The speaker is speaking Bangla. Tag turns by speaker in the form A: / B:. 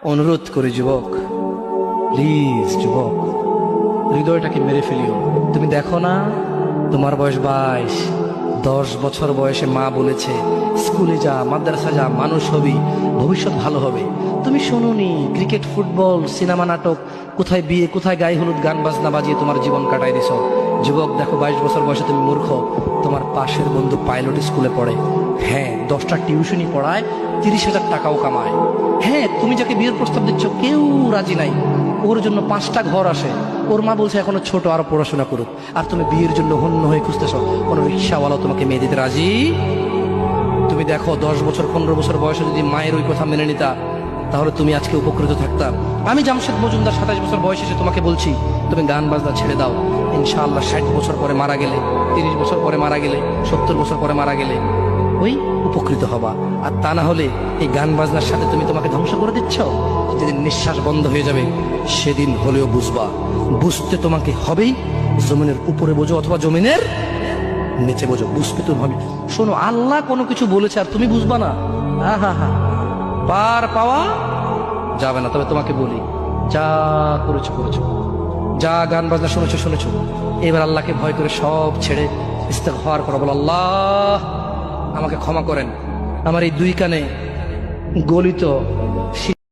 A: অনুরোধ করি যুবক, প্লিজ যুবক, হৃদয়টাকে মেরে ফেলিও। তুমি দেখো না, তোমার বয়স 22, 10 বছর বয়সে মা বলেছে স্কুলে যা, মাদ্রাসা যা, মানুষ হবি, ভবিষ্যৎ ভালো হবে। তুমি শোনোনি ক্রিকেট, ফুটবল, সিনেমা, নাটক, কোথায় বিয়ে, কোথায় গায়ে হলুদ, গান বাজনা বাজিয়ে তোমার জীবন কাটাই দিছ। যুবক দেখো, 22 বছর বয়সে তুমি মূর্খ। তোমার পাশের বন্ধু পাইলট স্কুলে পড়ে, হ্যাঁ 10টা টিউশনি পড়ায়, 30,000 টাকাও কামায়। হ্যাঁ, তুমি যাকে বিয়ের প্রস্তাব দিচ্ছ কেউ রাজি নাই, ওর জন্য 5টা ঘর আসে, ওর মা বলছে এখনো ছোট, আরো পড়াশোনা করুক, আর তুমি বিয়ের জন্য হন্য হয়ে খুঁজতেছ। কোনো রিক্সাওয়ালা তোমাকে মেয়ে দিতে রাজি? তুমি দেখো 10 বছর 15 বছর বয়সে যদি মায়ের ওই কথা মেনে নিতা, তাহলে তুমি আজকে উপকৃত থাকতা। আমি জামশেদ মজুমদার 27 বছর বয়সে এসে তোমাকে বলছি তুমি গান বাজনা ছেড়ে দাও। ইনশাআল্লাহ 60 বছর পরে মারা গেলে, 30 বছর পরে মারা গেলে, 70 বছর পরে মারা গেলে ওই উপকৃত হবা। আর তা না হলে এই গান বাজনার সাথে তুমি তোমাকে ধ্বংস করে দিচ্ছ। যেদিন নিঃশ্বাস বন্ধ হয়ে যাবে সেদিন হলেও বুঝবা। বুঝতে তোমাকে হবেই, জমিনের উপরে বোঝো অথবা জমিনের নিচে বোঝো, বুঝতে তুমি হবে। শোনো, আল্লাহ কোনো কিছু বলেছে আর তুমি বুঝবা না, হা হা, পার পাওয়া যাবে না। তবে তোমাকে বলি, যা করেছো করেছো, যা গান বাজনা শুনেছো শুনেছো, এবার আল্লাহকে ভয় করে সব ছেড়ে ইস্তেগফার করো। বলো, আল্লাহ আমাকে ক্ষমা করেন, আমার এই 2 কানে গলিত